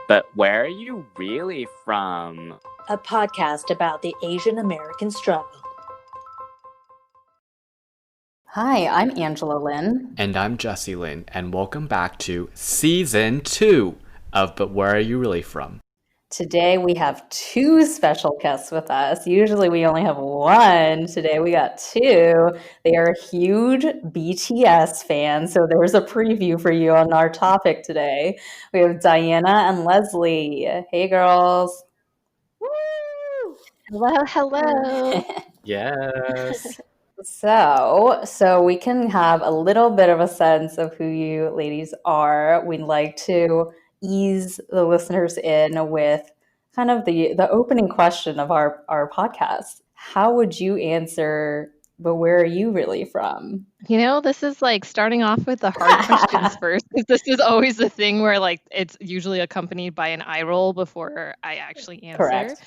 But where are you really from? A podcast about the Asian American struggle. Hi, I'm Angela Lynn. And I'm Jesse Lynn, and welcome back to Season 2 of But Where Are You Really From? Today we have two special guests with us. Usually we only have one. Today we got two. They are huge BTS fans, so there's a preview for you on our topic today. We have Diana and Leslie. Hey, girls. Woo! Hello. Yes. So we can have a little bit of a sense of who you ladies are. We'd like to ease the listeners in with kind of the opening question of our podcast. How would you answer, but where are you really from? You know, this is like starting off with the hard questions first, because this is always the thing where like it's usually accompanied by an eye roll before I actually answer. Correct.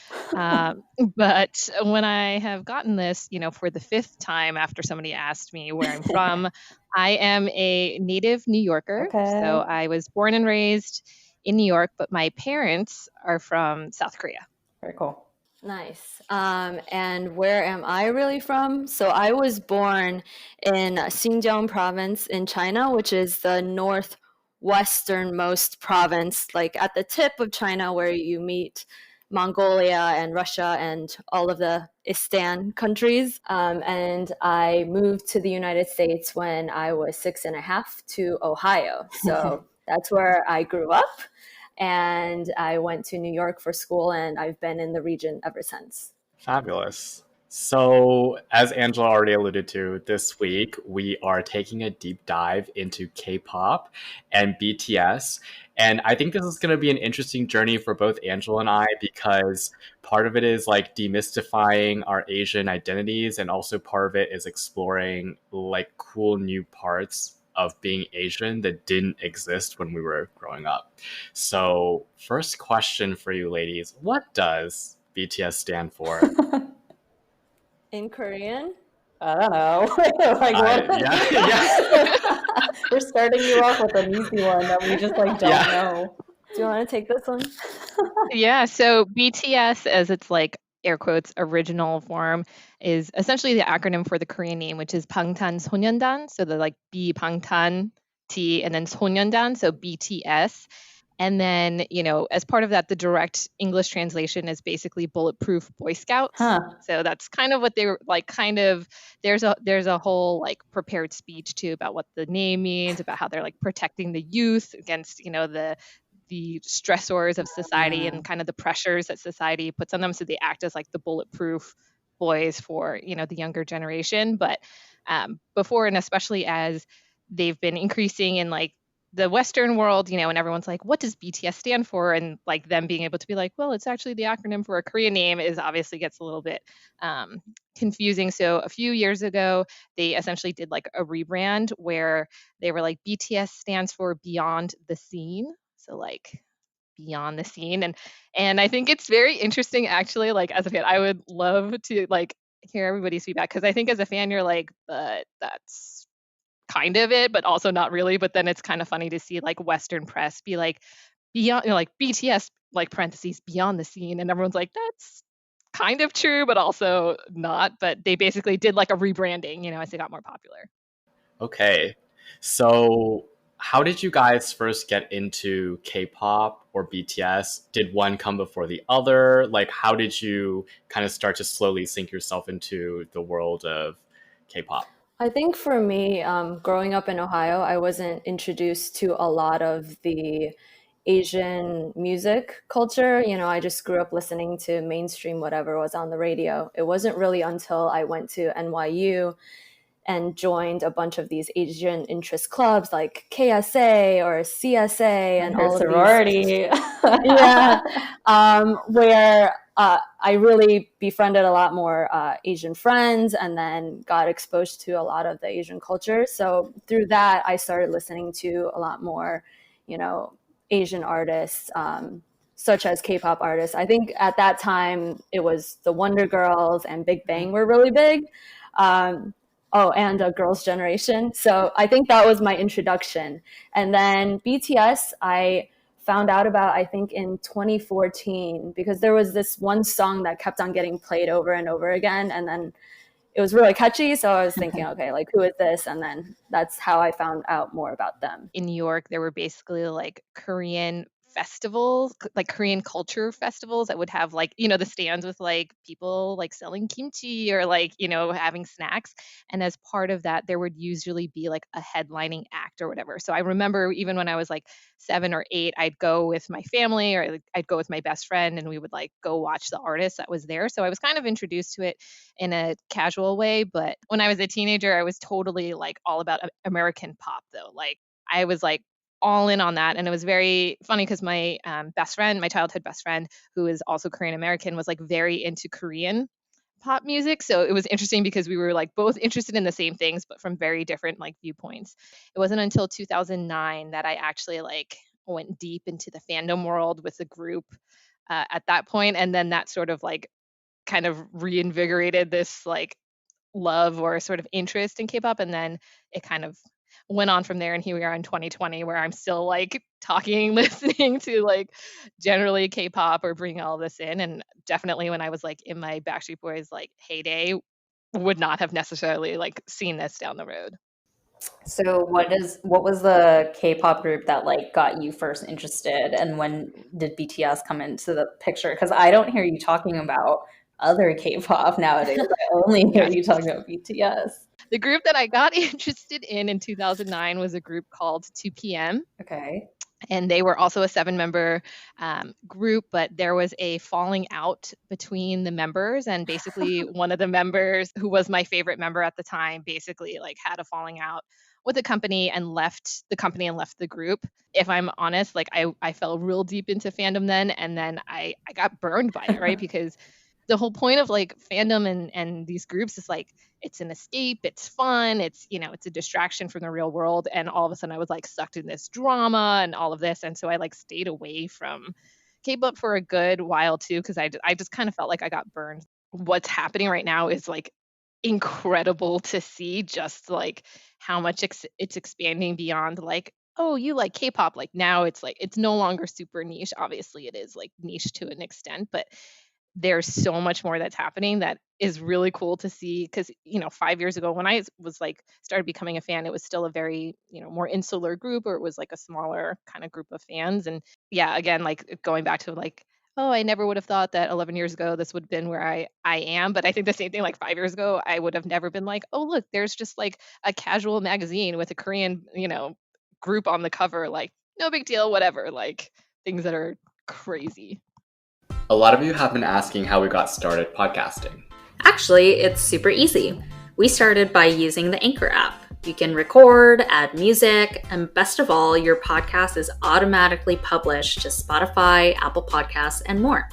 But when I have gotten this, you know, for the fifth time after somebody asked me where I'm from, I am a native New Yorker. Okay. So I was born and raised in New York, but my parents are from South Korea. Very cool. Nice. And where am I really from? So I was born in Xinjiang province in China, which is the northwesternmost province, like at the tip of China where you meet Mongolia and Russia and all of the Istan countries. And I moved to the United States when I was 6.5 to Ohio. So that's where I grew up. And I went to New York for school, and I've been in the region ever since. Fabulous. So, as Angela already alluded to, this week we are taking a deep dive into K-pop and BTS. And I think this is going to be an interesting journey for both Angela and I, because part of it is like demystifying our Asian identities, and also part of it is exploring like cool new parts of being Asian that didn't exist when we were growing up. So, first question for you ladies, what does BTS stand for? In Korean? I don't know. Like what? Yeah. We're starting you off with an easy one that we just like don't know. Do you want to take this one? Yeah, so BTS, as its like air quotes original form, is essentially the acronym for the Korean name, which is 방탄소년단. So the like B Bangtan T and then 소년단, so BTS. And then, you know, as part of that, the direct English translation is basically bulletproof Boy Scouts. So that's kind of what they were like. Kind of, there's a whole like prepared speech too about what the name means, about how they're like protecting the youth against, you know, the stressors of society and kind of the pressures that society puts on them. So they act as like the bulletproof boys for, you know, the younger generation. But before, and especially as they've been increasing in like the Western world, you know, and everyone's like, what does BTS stand for? And like them being able to be like, well, it's actually the acronym for a Korean name, is obviously gets a little bit confusing. So a few years ago, they essentially did like a rebrand where they were like, BTS stands for Beyond the Scene. So like beyond the scene. And I think it's very interesting actually, like as a fan, I would love to like hear everybody's feedback, because I think as a fan you're like, but that's kind of it, but also not really. But then it's kind of funny to see like Western press be like beyond, you know, like BTS like parentheses beyond the scene, and everyone's like, that's kind of true but also not. But they basically did like a rebranding, you know, as they got more popular. Okay, so how did you guys first get into K-pop or BTS? Did one come before the other? Like, how did you kind of start to slowly sink yourself into the world of K-pop? I think for me, growing up in Ohio, I wasn't introduced to a lot of the Asian music culture. You know, I just grew up listening to mainstream whatever was on the radio. It wasn't really until I went to NYU and joined a bunch of these Asian interest clubs like KSA or CSA and all of sorority. These. Where I really befriended a lot more Asian friends, and then got exposed to a lot of the Asian culture. So through that, I started listening to a lot more, you know, Asian artists, such as K-pop artists. I think at that time it was the Wonder Girls and Big Bang were really big. And a Girls' Generation. So I think that was my introduction. And then BTS, I found out about, I think, in 2014, because there was this one song that kept on getting played over and over again. And then it was really catchy. So I was thinking, okay, like, who is this? And then that's how I found out more about them. In New York, there were basically like Korean festivals, like Korean culture festivals that would have like, the stands with like people like selling kimchi or like, having snacks. And as part of that, there would usually be like a headlining act or whatever. So I remember even when I was like 7 or 8, I'd go with my family or like, I'd go with my best friend and we would like go watch the artist that was there. So I was kind of introduced to it in a casual way. But when I was a teenager, I was totally like all about American pop though. Like I was like all in on that. And it was very funny because my best friend, my childhood best friend, who is also Korean American, was like very into Korean pop music. So it was interesting because we were like both interested in the same things, but from very different like viewpoints. It wasn't until 2009 that I actually like went deep into the fandom world with the group at that point. And then that sort of like kind of reinvigorated this like love or sort of interest in K-pop, and then it kind of went on from there. And here we are in 2020, where I'm still like talking, listening to like generally K-pop or bringing all this in. And definitely when I was like in my Backstreet Boys like heyday, would not have necessarily like seen this down the road. So what was the K-pop group that like got you first interested, and when did BTS come into the picture? Because I don't hear you talking about other K-pop nowadays. I only hear you talking about BTS. The group that I got interested in 2009 was a group called 2PM. Okay. And they were also a 7-member group, but there was a falling out between the members. And basically, one of the members, who was my favorite member at the time, basically like had a falling out with the company and left the group. If I'm honest, like I fell real deep into fandom then, and then I got burned by it, right? Because the whole point of like fandom and these groups is like it's an escape, it's fun, it's it's a distraction from the real world. And all of a sudden I was like sucked in this drama and all of this, and so I like stayed away from K-pop for a good while too, because I just kind of felt like I got burned. What's happening right now is like incredible to see, just like how much it's expanding beyond like, oh, you like K-pop. Like now it's like it's no longer super niche. Obviously it is like niche to an extent, but there's so much more that's happening that is really cool to see. Because 5 years ago when I was like started becoming a fan, it was still a very more insular group, or it was like a smaller kind of group of fans. And yeah, again, like going back to like, oh, I never would have thought that 11 years ago this would have been where I am. But I think the same thing, like 5 years ago, I would have never been like, oh, look, there's just like a casual magazine with a Korean group on the cover, like no big deal, whatever, like things that are crazy. A lot of you have been asking how we got started podcasting. Actually, it's super easy. We started by using the Anchor app. You can record, add music, and best of all, your podcast is automatically published to Spotify, Apple Podcasts, and more.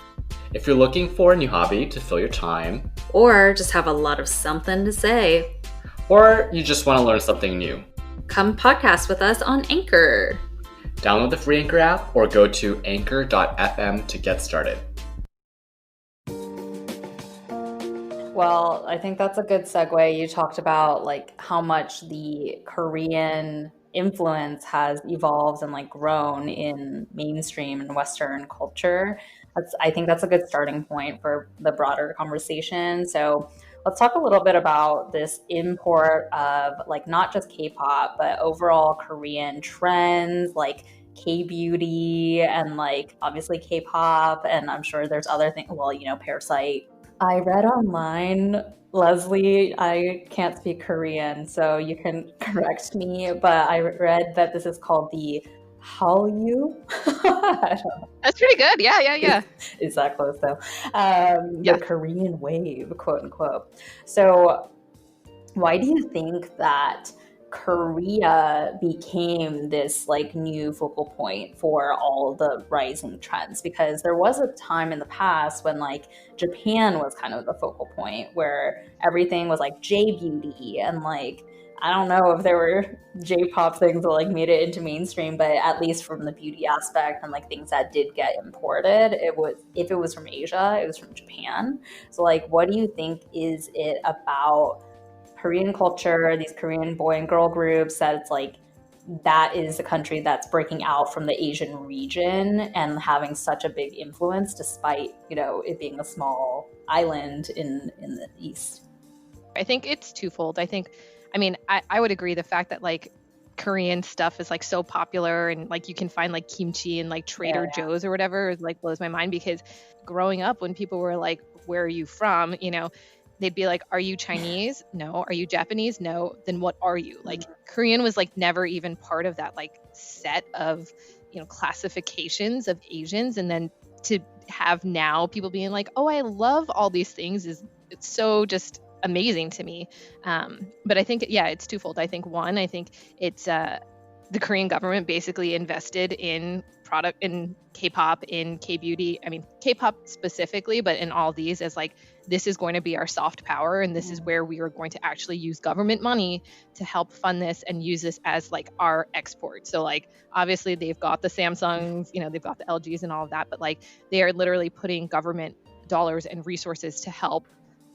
If you're looking for a new hobby to fill your time, or just have a lot of something to say, or you just want to learn something new, come podcast with us on Anchor. Download the free Anchor app or go to anchor.fm to get started. Well, I think that's a good segue. You talked about like how much the Korean influence has evolved and like grown in mainstream and Western culture. I think that's a good starting point for the broader conversation. So let's talk a little bit about this import of like not just K-pop, but overall Korean trends like K-beauty and like obviously K-pop. And I'm sure there's other things, well, Parasite. I read online, Leslie, I can't speak Korean, so you can correct me, but I read that this is called the Hallyu. That's pretty good. Yeah. Is that close though? The Korean wave, quote unquote. So why do you think that Korea became this like new focal point for all the rising trends? Because there was a time in the past when like Japan was kind of the focal point where everything was like J-beauty and like I don't know if there were J-pop things that like made it into mainstream, but at least from the beauty aspect and like things that did get imported, if it was from Asia, it was from Japan. So like what do you think is it about Korean culture, these Korean boy and girl groups, that it's like that is a country that's breaking out from the Asian region and having such a big influence, despite, it being a small island in the East. I think it's twofold. I would agree the fact that like Korean stuff is like so popular and like you can find like kimchi and like Trader Joe's or whatever like blows my mind, because growing up when people were like, where are you from? They'd be like, are you Chinese? No. Are you Japanese? No. Then what are you? Like Korean was like never even part of that like set of, classifications of Asians. And then to have now people being like, oh, I love all these things it's so just amazing to me. But I think, it's twofold. I think one, it's the Korean government basically invested in product in K-pop, in K-beauty. I mean, K-pop specifically, but in all these as like, this is going to be our soft power. And this is where we are going to actually use government money to help fund this and use this as like our export. So like, obviously they've got the Samsungs, they've got the LGs and all of that, but like they are literally putting government dollars and resources to help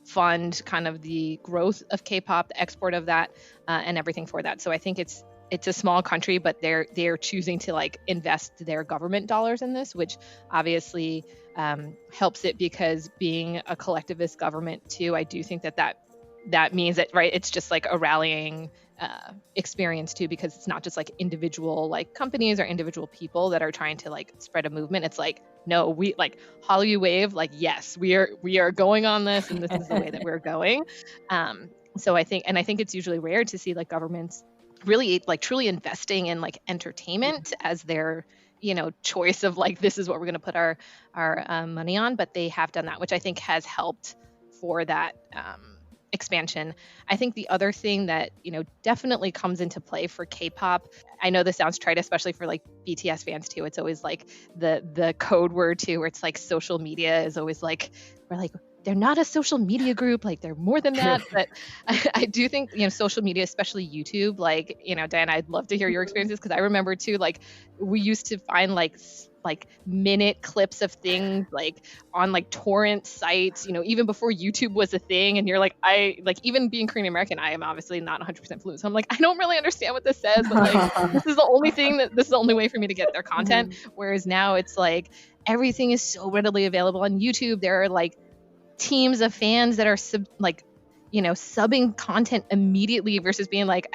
fund kind of the growth of K-pop, the export of that, and everything for that. So I think it's a small country, but they're choosing to like invest their government dollars in this, which obviously helps it, because being a collectivist government too, I do think that means that, right, it's just like a rallying experience too, because it's not just like individual like companies or individual people that are trying to like spread a movement. It's like, no, we like Hallyu Wave, like, yes, we are going on this, and this is the way that we're going. So I think it's usually rare to see like governments really like truly investing in like entertainment as their choice of like, this is what we're going to put our money on, but they have done that, which I think has helped for that expansion. I think the other thing that definitely comes into play for K-pop, I know this sounds trite, especially for like BTS fans too, it's always like the code word too, where it's like social media is always like, we're like, they're not a social media group, like they're more than that. But I do think, social media, especially YouTube, like, Diana, I'd love to hear your experiences, because I remember too, like we used to find like minute clips of things like on like torrent sites, even before YouTube was a thing. And you're like, even being Korean American, I am obviously not 100% fluent. So I'm like, I don't really understand what this says, but like, this is the only way for me to get their content. Whereas now it's like, everything is so readily available on YouTube. There are like teams of fans that are subbing content immediately versus being like,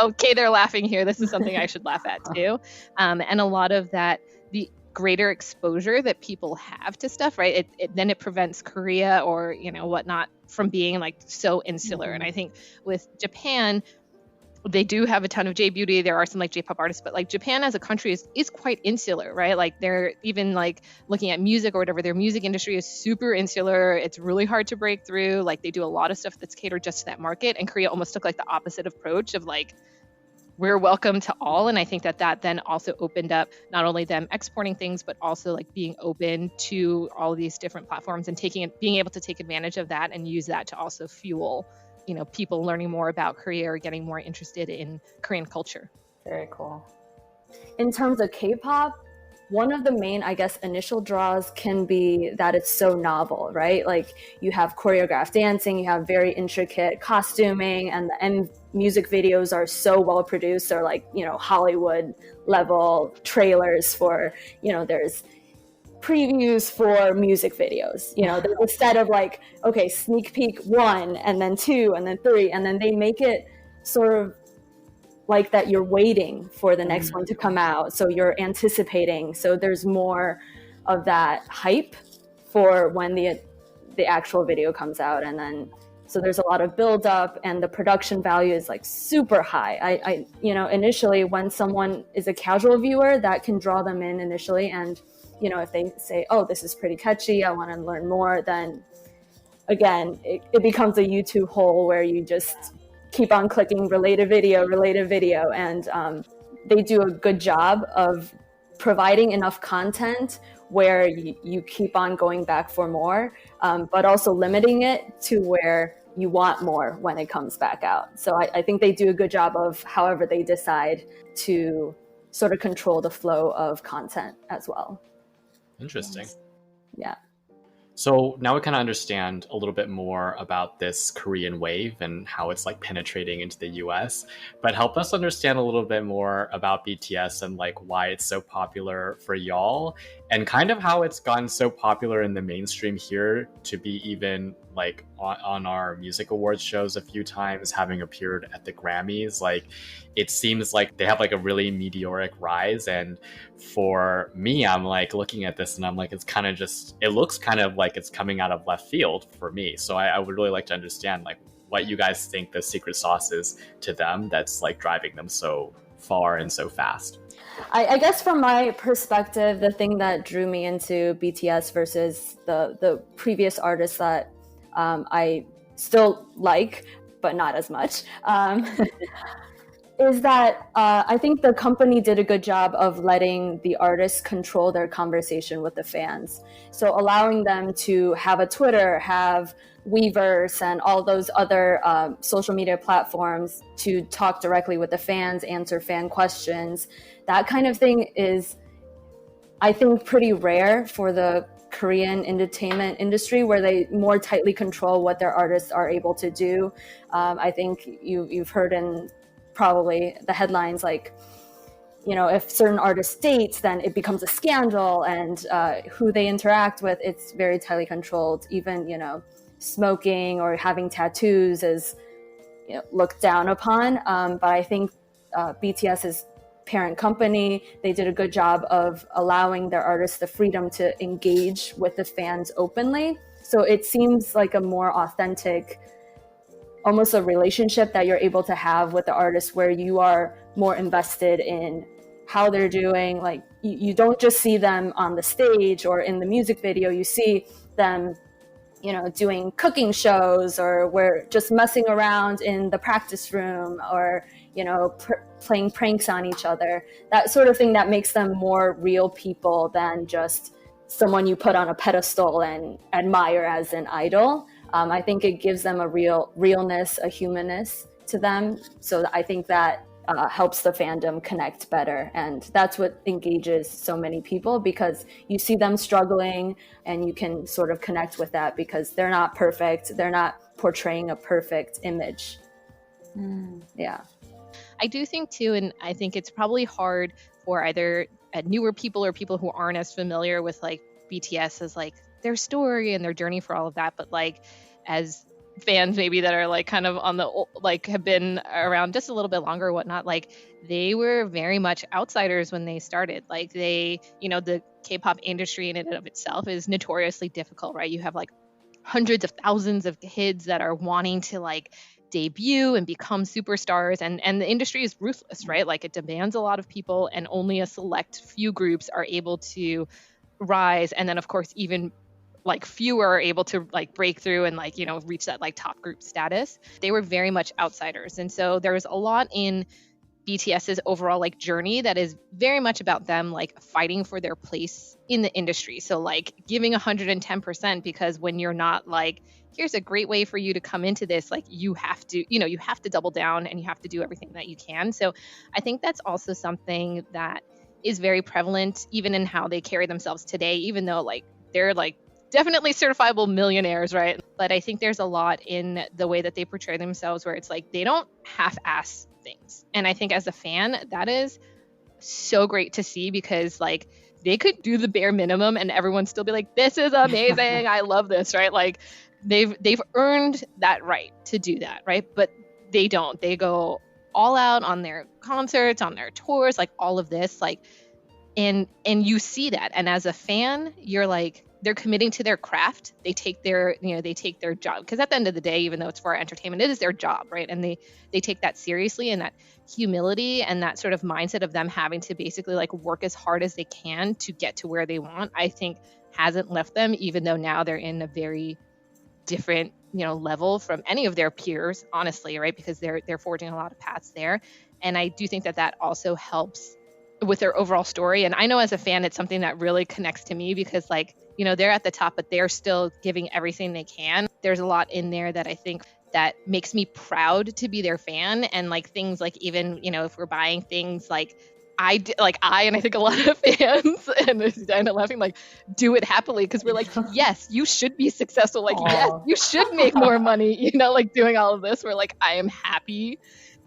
okay, they're laughing here, this is something I should laugh at too. And a lot of that, the greater exposure that people have to stuff, right, then it prevents Korea or whatnot from being like so insular. And I think with Japan, they do have a ton of J-beauty. There are some like J-pop artists, but like Japan as a country is quite insular, right? Like they're even like looking at music or whatever, their music industry is super insular. It's really hard to break through. Like they do a lot of stuff that's catered just to that market. And Korea almost took like the opposite approach of like, we're welcome to all. And I think that then also opened up not only them exporting things, but also like being open to all of these different platforms and being able to take advantage of that and use that to also fuel people learning more about Korea or getting more interested in Korean culture. Very cool. In terms of K-pop, one of the main, I guess, initial draws can be that it's so novel, right? Like you have choreographed dancing, you have very intricate costuming, and music videos are so well produced. They're like, Hollywood level trailers for, there's previews for music videos. There's a set of like, okay, sneak peek 1 and then 2 and then 3, and then they make it sort of like that you're waiting for the next one to come out, so you're anticipating, so there's more of that hype for when the actual video comes out. And then so there's a lot of build up, and the production value is like super high. I initially, when someone is a casual viewer, that can draw them in initially, and if they say, oh, this is pretty catchy, I want to learn more, then again, it becomes a YouTube hole where you just keep on clicking related video. And they do a good job of providing enough content where you keep on going back for more, but also limiting it to where you want more when it comes back out. So I think they do a good job of however they decide to sort of control the flow of content as well. Interesting. Yeah. So now we kind of understand a little bit more about this Korean wave and how it's like penetrating into the US. But help us understand a little bit more about BTS and like why it's so popular for y'all and kind of how it's gotten so popular in the mainstream here to be even like on our music awards shows a few times, having appeared at the Grammys. Like it seems like they have like a really meteoric rise, and for me, I'm like looking at this and I'm like, it's kind of just, it looks kind of like it's coming out of left field for me. So I would really like to understand like what you guys think the secret sauce is to them that's like driving them so far and so fast. I guess from my perspective, the thing that drew me into BTS versus the previous artists that I still like, but not as much, is that I think the company did a good job of letting the artists control their conversation with the fans. So allowing them to have a Twitter, have Weverse, and all those other social media platforms to talk directly with the fans, answer fan questions. That kind of thing is, I think, pretty rare for the Korean entertainment industry, where they more tightly control what their artists are able to do. I think you've heard in probably the headlines, like, you know, if certain artists dates, then it becomes a scandal, and who they interact with, it's very tightly controlled. Even, you know, smoking or having tattoos is, you know, looked down upon. But I think BTS's parent company, they did a good job of allowing their artists the freedom to engage with the fans openly. So it seems like a more authentic, almost a relationship that you're able to have with the artist, where you are more invested in how they're doing. Like you don't just see them on the stage or in the music video, you see them, you know, doing cooking shows, or we're just messing around in the practice room, or, you know, playing pranks on each other. That sort of thing that makes them more real people than just someone you put on a pedestal and admire as an idol. I think it gives them a realness, a humanness to them. So I think that helps the fandom connect better. And that's what engages so many people, because you see them struggling and you can sort of connect with that, because they're not perfect. They're not portraying a perfect image. Yeah. I do think too, and I think it's probably hard for either newer people or people who aren't as familiar with like BTS as like their story and their journey for all of that, but like as fans maybe that are like kind of on the, like have been around just a little bit longer or whatnot, like they were very much outsiders when they started. Like they, you know, the K-pop industry in and of itself is notoriously difficult, right? You have like hundreds of thousands of kids that are wanting to like debut and become superstars, and the industry is ruthless, right? Like it demands a lot of people, and only a select few groups are able to rise, and then of course even like fewer are able to like break through and like, you know, reach that like top group status. They were very much outsiders, and so there's a lot in BTS's overall like journey that is very much about them like fighting for their place in the industry. So like giving 110%, because when you're not like, here's a great way for you to come into this, like you have to, you know, you have to double down and you have to do everything that you can. So I think that's also something that is very prevalent even in how they carry themselves today, even though like they're like definitely certifiable millionaires, right? But I think there's a lot in the way that they portray themselves where it's like they don't half-ass things. And I think as a fan, that is so great to see, because like they could do the bare minimum and everyone still be like, this is amazing, I love this, right? Like they've earned that right to do that, right? But they don't. They go all out on their concerts, on their tours, like all of this, like and you see that. And as a fan, you're like, they're committing to their craft. They take their, you know, they take their job, because at the end of the day, even though it's for our entertainment, it is their job, right? And they take that seriously, and that humility and that sort of mindset of them having to basically like work as hard as they can to get to where they want, I think hasn't left them, even though now they're in a very different, you know, level from any of their peers, honestly, right? Because they're forging a lot of paths there. And I do think that also helps with their overall story. And I know as a fan, it's something that really connects to me, because like, you know, they're at the top, but they're still giving everything they can. There's a lot in there that I think that makes me proud to be their fan. And like things like, even, you know, if we're buying things like I and I think a lot of fans and Diana laughing like do it happily because we're like, yes, you should be successful. Like, yes, you should make more money. Like doing all of this. We're like, I am happy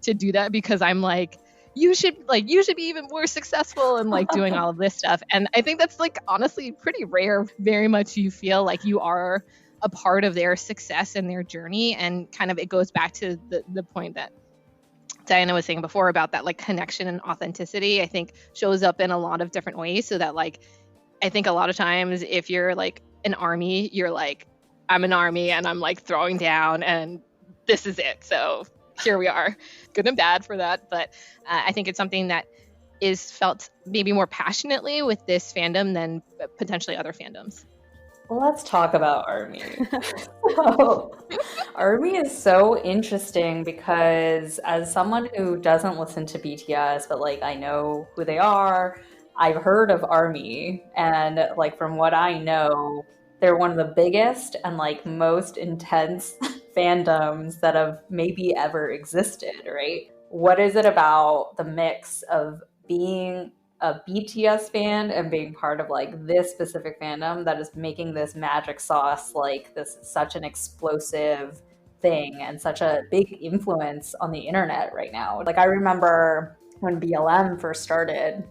to do that because I'm like, you should be even more successful and like doing all of this stuff. And I think that's like honestly pretty rare. Very much you feel like you are a part of their success and their journey, and kind of it goes back to the point that Diana was saying before about that like connection and authenticity. I think shows up in a lot of different ways. So that like I think a lot of times if you're like an army, you're like, I'm an army and I'm like throwing down and this is it. So here we are, good and bad for that. But I think it's something that is felt maybe more passionately with this fandom than potentially other fandoms. Well, let's talk about ARMY. So, ARMY is so interesting because as someone who doesn't listen to BTS, but like I know who they are, I've heard of ARMY, and like from what I know, they're one of the biggest and like most intense fandoms that have maybe ever existed, right? What is it about the mix of being a BTS fan and being part of like this specific fandom that is making this magic sauce like this such an explosive thing and such a big influence on the internet right now? Like I remember when BLM first started,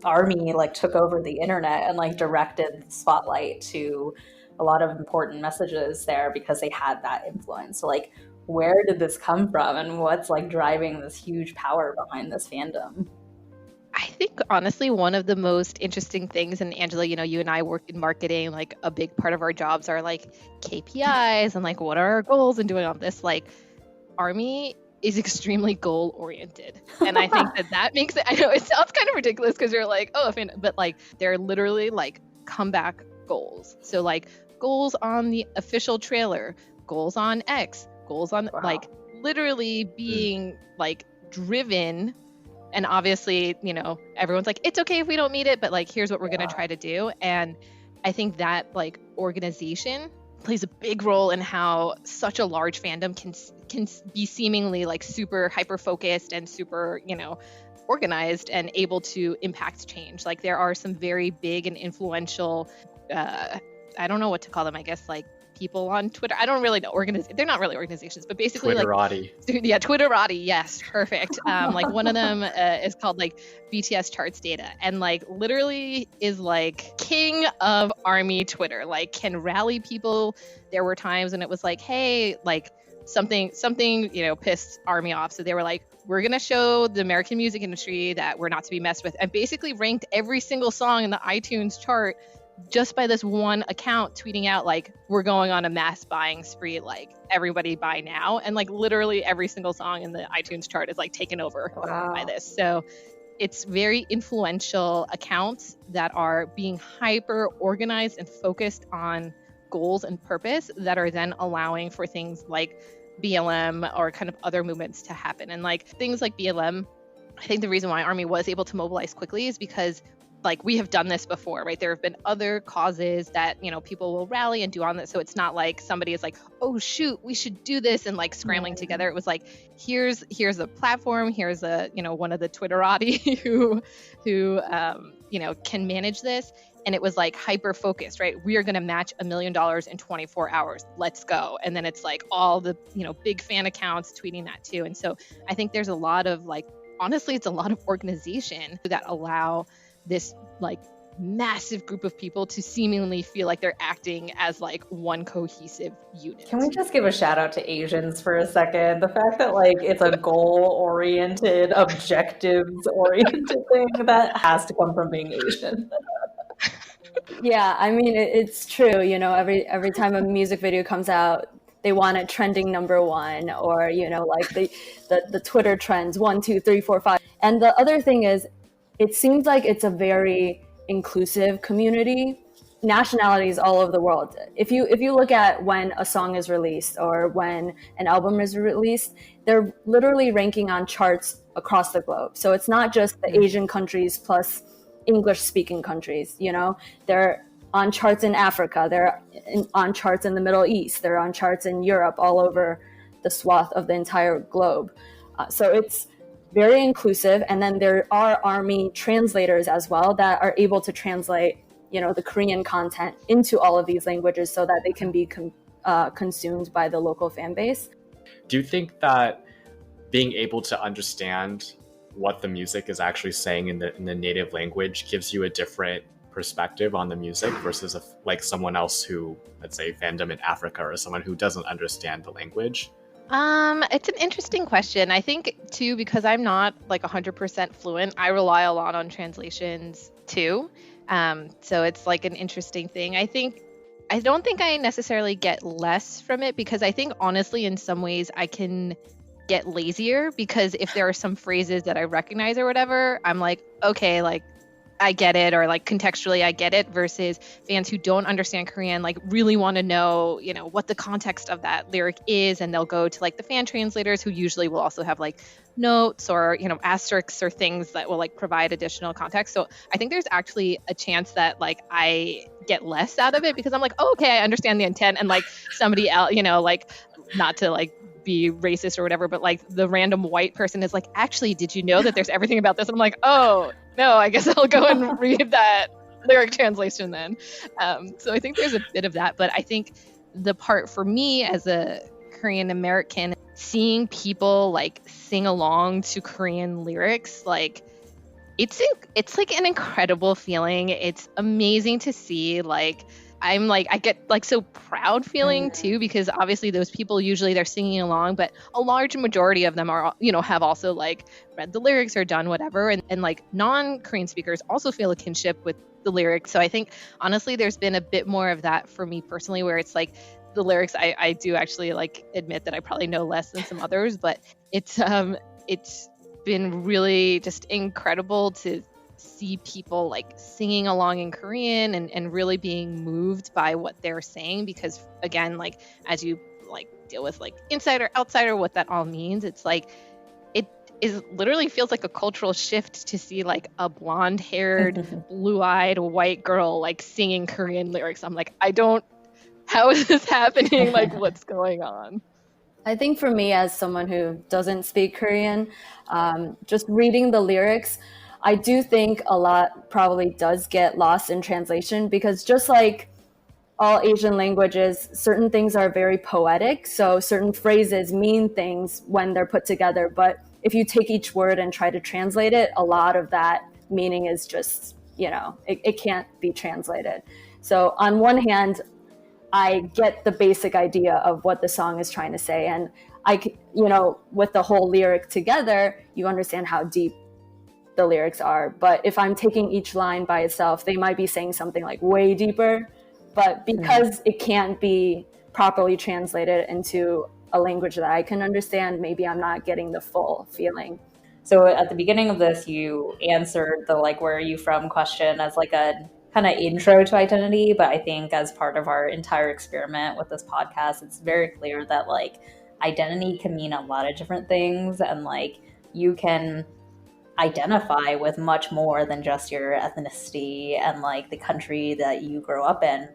ARMY like took over the internet and like directed the spotlight to a lot of important messages there because they had that influence. So like where did this come from and what's like driving this huge power behind this fandom? I think honestly, one of the most interesting things, and Angela, you and I work in marketing, like a big part of our jobs are like KPIs and like what are our goals and doing all this. Like ARMY is extremely goal oriented. And I think that makes it, I know it sounds kind of ridiculous because you're like, oh, but like they're literally like comeback goals. So like goals on the official trailer, goals on X, goals on like literally being like driven. And obviously, everyone's like, it's okay if we don't meet it, but like, here's what we're going to try to do. And I think that like organization plays a big role in how such a large fandom can be seemingly like super hyper focused and super, organized and able to impact change. Like there are some very big and influential, I don't know what to call them, I guess like people on Twitter. I don't really know. They're not really organizations, but basically Twitterati. Yeah, Twitterati. Yes, perfect. Like one of them is called like BTS charts data, and like literally is like king of ARMY Twitter. Like can rally people. There were times when it was like, hey, like something pissed ARMY off, so they were like, we're gonna show the American music industry that we're not to be messed with, and basically ranked every single song in the iTunes chart just by this one account tweeting out like, we're going on a mass buying spree, like everybody buy now. And like literally every single song in the iTunes chart is like taken over by this. So it's very influential accounts that are being hyper organized and focused on goals and purpose that are then allowing for things like BLM or kind of other movements to happen. And like things like BLM, I think the reason why ARMY was able to mobilize quickly is because like we have done this before, right? There have been other causes that, people will rally and do on this. So it's not like somebody is like, oh shoot, we should do this and like scrambling together. It was like, here's a platform, here's a, one of the Twitterati who can manage this. And it was like hyper focused, right? We are going to match $1 million in 24 hours. Let's go. And then it's like all the, big fan accounts tweeting that too. And so I think there's a lot of like, honestly, it's a lot of organization that allow this like massive group of people to seemingly feel like they're acting as like one cohesive unit. Can we just give a shout out to Asians for a second? The fact that like it's a goal-oriented, objectives-oriented thing, that has to come from being Asian. Yeah, I mean, it's true. Every time a music video comes out, they want it trending number one, or like the Twitter trends 1, 2, 3, 4, 5. And the other thing is, it seems like it's a very inclusive community, nationalities all over the world. If you look at when a song is released or when an album is released, they're literally ranking on charts across the globe. So it's not just the Asian countries plus English speaking countries. They're on charts in Africa, they're on charts in the Middle East, they're on charts in Europe, all over the swath of the entire globe. So it's very inclusive. And then there are ARMY translators as well that are able to translate, the Korean content into all of these languages so that they can be consumed by the local fan base. Do you think that being able to understand what the music is actually saying in the native language gives you a different perspective on the music versus like someone else who, let's say, fandom in Africa, or someone who doesn't understand the language? It's an interesting question. I think too, because I'm not like 100% fluent, I rely a lot on translations too. So it's like an interesting thing. I don't think I necessarily get less from it, because I think honestly, in some ways I can get lazier, because if there are some phrases that I recognize or whatever, I'm like, okay, like I get it, or like contextually I get it, versus fans who don't understand Korean like really want to know, what the context of that lyric is, and they'll go to like the fan translators, who usually will also have like notes or asterisks or things that will like provide additional context. So I think there's actually a chance that like I get less out of it, because I'm like, oh, okay, I understand the intent, and like somebody else, like, not to like be racist or whatever, but like the random white person is like, actually, did you know that there's everything about this? And I'm like, oh no, I guess I'll go and read that lyric translation then. So I think there's a bit of that, but I think the part for me as a Korean American, seeing people like sing along to Korean lyrics, like it's like an incredible feeling. It's amazing to see. Like I get like so proud feeling too, because obviously those people usually they're singing along, but a large majority of them are, have also like read the lyrics or done whatever. And like non-Korean speakers also feel a kinship with the lyrics. So I think honestly, there's been a bit more of that for me personally, where it's like the lyrics, I do actually like admit that I probably know less than some others, but it's been really just incredible to see people like singing along in Korean and really being moved by what they're saying, because again, like as you like deal with like insider outsider, what that all means, it's like it is literally feels like a cultural shift to see like a blonde haired blue-eyed white girl like singing Korean lyrics. I'm like, how is this happening? Like, what's going on? I think for me, as someone who doesn't speak Korean, just reading the lyrics, I do think a lot probably does get lost in translation, because just like all Asian languages, certain things are very poetic. So certain phrases mean things when they're put together. But if you take each word and try to translate it, a lot of that meaning is just, it can't be translated. So on one hand, I get the basic idea of what the song is trying to say. And with the whole lyric together, you understand how deep the lyrics are. But if I'm taking each line by itself, they might be saying something like way deeper. But because it can't be properly translated into a language that I can understand, maybe I'm not getting the full feeling. So at the beginning of this, you answered the like, where are you from question as like a kind of intro to identity. But I think as part of our entire experiment with this podcast, it's very clear that like identity can mean a lot of different things. And like you can identify with much more than just your ethnicity and like the country that you grow up in.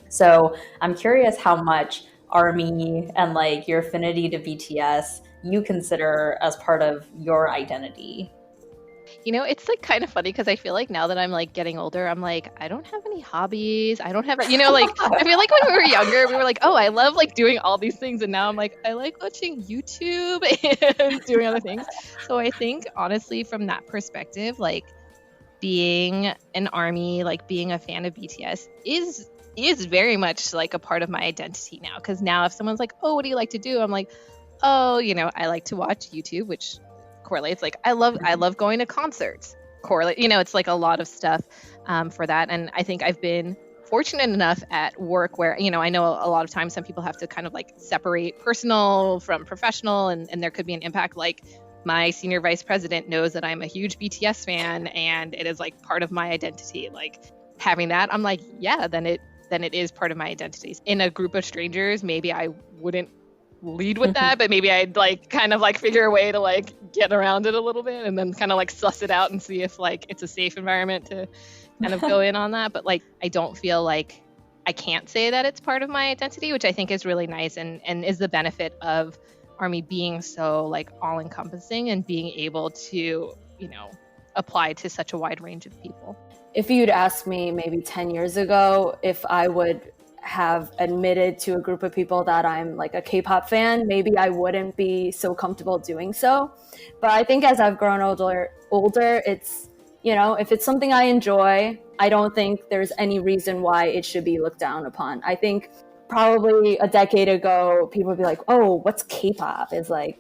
So I'm curious how much ARMY and like your affinity to BTS you consider as part of your identity. It's like kind of funny, because I feel like now that I'm like getting older, I'm like, I don't have any hobbies. I don't have, like, I feel like when we were younger, we were like, oh, I love like doing all these things. And now I'm like, I like watching YouTube and doing other things. So I think honestly, from that perspective, like being an ARMY, like being a fan of BTS is very much like a part of my identity now. Because now if someone's like, oh, what do you like to do? I'm like, oh, I like to watch YouTube, which correlates. Like I love going to concerts. Correlate, it's like a lot of stuff for that. And I think I've been fortunate enough at work where, I know a lot of times some people have to kind of like separate personal from professional, and there could be an impact. Like my senior vice president knows that I'm a huge BTS fan, and it is like part of my identity. Like having that, I'm like, yeah, then it is part of my identity. In a group of strangers, maybe I wouldn't lead with that, but maybe I'd like kind of like figure a way to like get around it a little bit, and then kind of like suss it out and see if like it's a safe environment to kind of go in on that. But like I don't feel like I can't say that it's part of my identity, which I think is really nice and is the benefit of ARMY being so like all encompassing and being able to, apply to such a wide range of people. If you'd asked me maybe 10 years ago if I would have admitted to a group of people that I'm like a K-pop fan, maybe I wouldn't be so comfortable doing so. But I think as I've grown older, it's, if it's something I enjoy, I don't think there's any reason why it should be looked down upon. I think probably a decade ago, people would be like, oh, what's K-pop? Is like,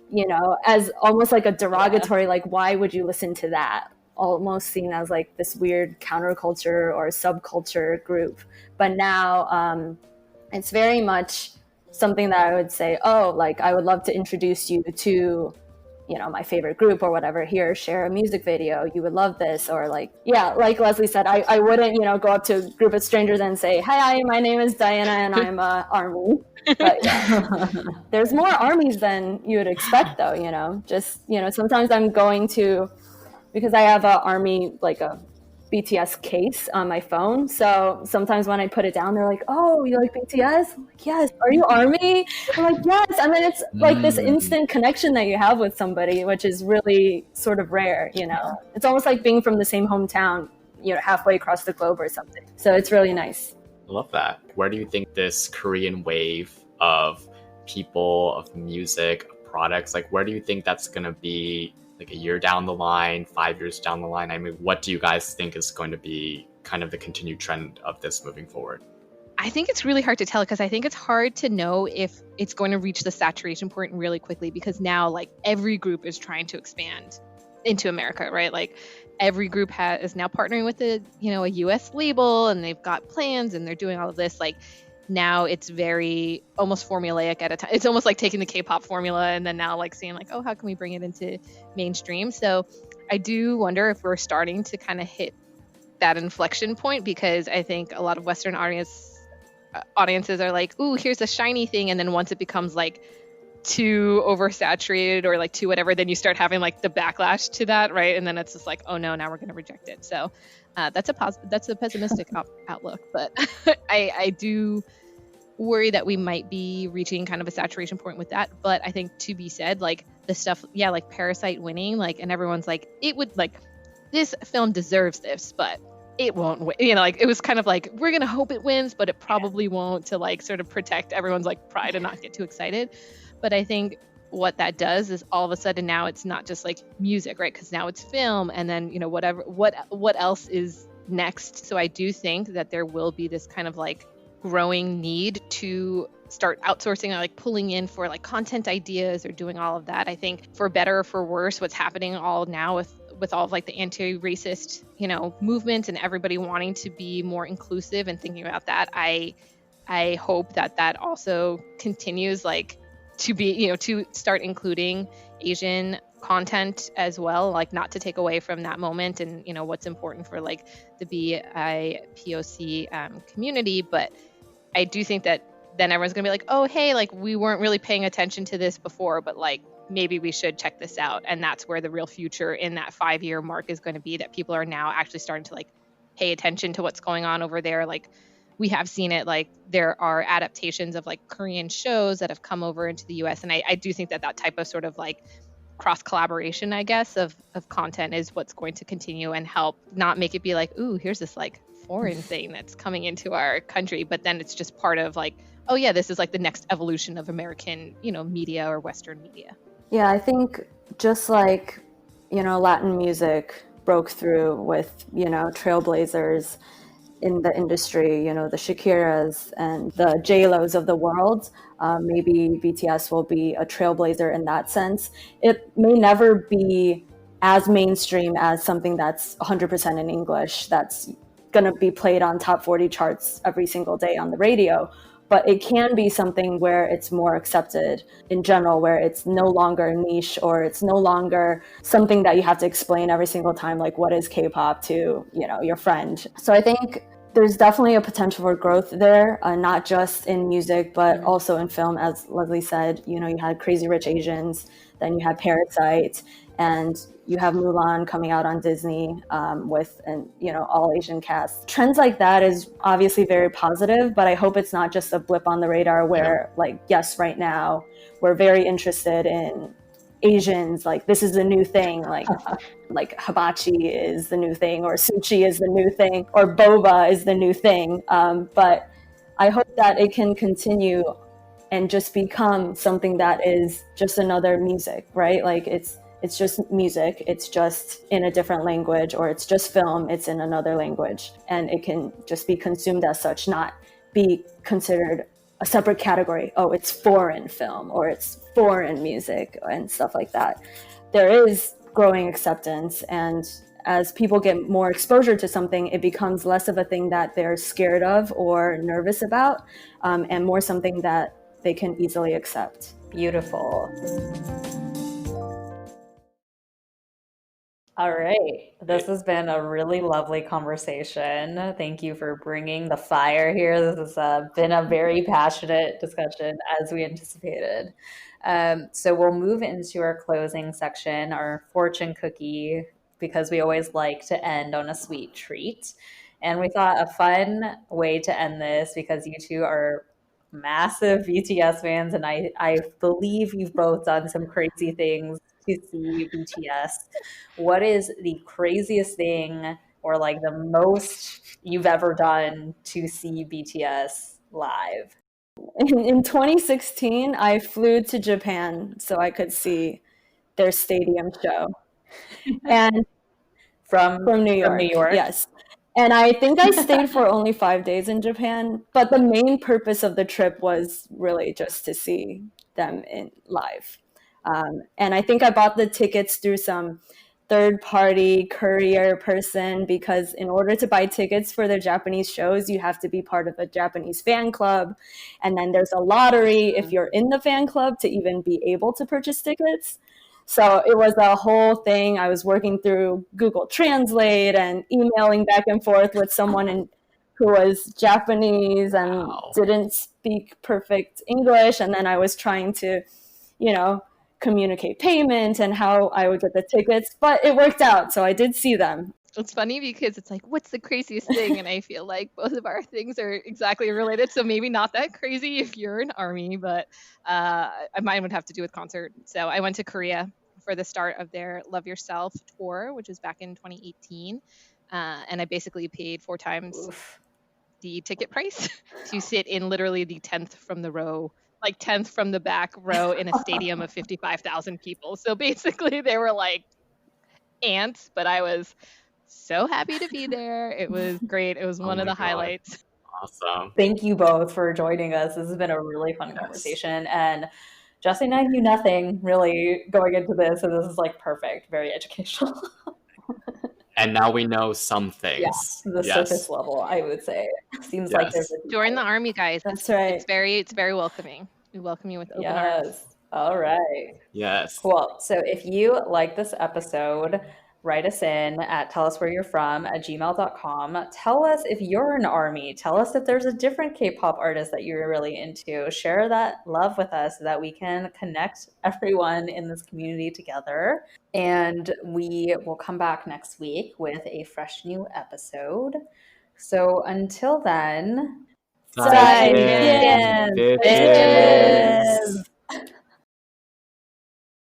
as almost like a derogatory, like, why would you listen to that? Almost seen as like this weird counterculture or subculture group. But now it's very much something that I would say, oh, like I would love to introduce you to, my favorite group or whatever. Here, share a music video. You would love this. Or like, yeah, like Leslie said, I wouldn't, go up to a group of strangers and say, hi, my name is Diana and I'm ARMY. But yeah, there's more ARMYs than you would expect though, just, sometimes I'm going to, because I have a ARMY, like a BTS case on my phone. So sometimes when I put it down, they're like, oh, you like BTS? I'm like, yes. Are you ARMY? I'm like, yes. And then it's like this instant connection that you have with somebody, which is really sort of rare, It's almost like being from the same hometown, halfway across the globe or something. So it's really nice. I love that. Where do you think this Korean wave of people, of music, of products, like where do you think that's going to be like a year down the line, 5 years down the line? I mean, what do you guys think is going to be kind of the continued trend of this moving forward? I think it's really hard to tell because I think it's hard to know if it's going to reach the saturation point really quickly because now like every group is trying to expand into America, right? Like every group is now partnering with a US label and they've got plans and they're doing all of this. Like now it's very almost formulaic at a time. It's almost like taking the K-pop formula and then now like seeing like, oh, how can we bring it into mainstream? So I do wonder if we're starting to kind of hit that inflection point because I think a lot of Western audiences are like, ooh, here's a shiny thing. And then once it becomes like too oversaturated or like too whatever, then you start having like the backlash to that, right? And then it's just like, oh no, now we're going to reject it. So that's a pessimistic outlook, but I do worry that we might be reaching kind of a saturation point with that. But I think to be said, like the stuff, yeah, like Parasite winning, like, and everyone's like, it would like, this film deserves this, but it won't win. Like it was kind of like, we're going to hope it wins, but it probably won't, to like sort of protect everyone's like pride and not get too excited. But I think what that does is all of a sudden now it's not just like music, right? Because now it's film and then, what else is next. So I do think that there will be this kind of like growing need to start outsourcing or like pulling in for like content ideas or doing all of that. I think for better or for worse, what's happening all now with all of like the anti-racist, movement and everybody wanting to be more inclusive and thinking about that. I hope that also continues like to be, to start including Asian content as well, like not to take away from that moment and, what's important for like the BIPOC community. But I do think that then everyone's gonna be like, oh, hey, like we weren't really paying attention to this before, but like maybe we should check this out. And that's where the real future in that 5-year mark is going to be, that people are now actually starting to like pay attention to what's going on over there. Like we have seen it, like there are adaptations of like Korean shows that have come over into the US. And I do think that type of sort of like cross collaboration, I guess, of content is what's going to continue and help not make it be like, ooh, here's this like foreign thing that's coming into our country. But then it's just part of like, oh yeah, this is like the next evolution of American, media or Western media. Yeah, I think just like, Latin music broke through with, trailblazers in the industry, the Shakiras and the J-Los of the world. Maybe BTS will be a trailblazer in that sense. It may never be as mainstream as something that's 100% in English, that's going to be played on top 40 charts every single day on the radio. But it can be something where it's more accepted in general, where it's no longer a niche or it's no longer something that you have to explain every single time, like what is K-pop to, your friend. So I think there's definitely a potential for growth there, not just in music, but also in film. As Leslie said, you had Crazy Rich Asians, then you had Parasite, and you have Mulan coming out on Disney with an all Asian cast. Trends like that is obviously very positive, but I hope it's not just a blip on the radar where yes, right now we're very interested in Asians, like this is the new thing, like hibachi is the new thing, or sushi is the new thing, or boba is the new thing. But I hope that it can continue and just become something that is just another music, right? Like it's just music, it's just in a different language, or it's just film, it's in another language, and it can just be consumed as such, not be considered a separate category. Oh, it's foreign film, or it's foreign music, and stuff like that. There is growing acceptance, and as people get more exposure to something, it becomes less of a thing that they're scared of or nervous about, and more something that they can easily accept. Beautiful. All right. This has been a really lovely conversation. Thank you for bringing the fire here. This has been a very passionate discussion, as we anticipated. So we'll move into our closing section, our fortune cookie, because we always like to end on a sweet treat. And we thought a fun way to end this, because you two are massive BTS fans, and I believe you've both done some crazy things to see BTS. What is the craziest thing, or like the most you've ever done to see BTS live? In 2016, I flew to Japan so I could see their stadium show. And From New York. New York? Yes. And I think I stayed for only 5 days in Japan, but the main purpose of the trip was really just to see them in live. And I think I bought the tickets through some third-party courier person, because in order to buy tickets for the Japanese shows, you have to be part of a Japanese fan club. And then there's a lottery if you're in the fan club to even be able to purchase tickets. So it was a whole thing. I was working through Google Translate and emailing back and forth with someone who was Japanese and didn't speak perfect English. And then I was trying to, communicate payment and how I would get the tickets. But it worked out. So I did see them. It's funny because it's like, what's the craziest thing? And I feel like both of our things are exactly related. So maybe not that crazy if you're an ARMY, but mine would have to do with concert. So I went to Korea for the start of their Love Yourself tour, which was back in 2018. And I basically paid 4 times the ticket price to sit in literally the 10th from the row, like 10th from the back row in a stadium of 55,000 people. So basically they were like ants, but I was so happy to be there. It was great. It was one of the highlights. Awesome. Thank you both for joining us. This has been a really fun conversation. And Jesse and I knew nothing really going into this, so this is like perfect, very educational. And now we know some things. Yeah, the surface level, I would say. Seems like there's join the ARMY, guys. That's right. It's very welcoming. We welcome you with open arms. All right. Yes. Cool. So if you like this episode, write us in at telluswhereyou'refrom@gmail.com. Tell us if you're an ARMY. Tell us if there's a different K-pop artist that you're really into. Share that love with us so that we can connect everyone in this community together. And we will come back next week with a fresh new episode. So until then, 再见，bitches.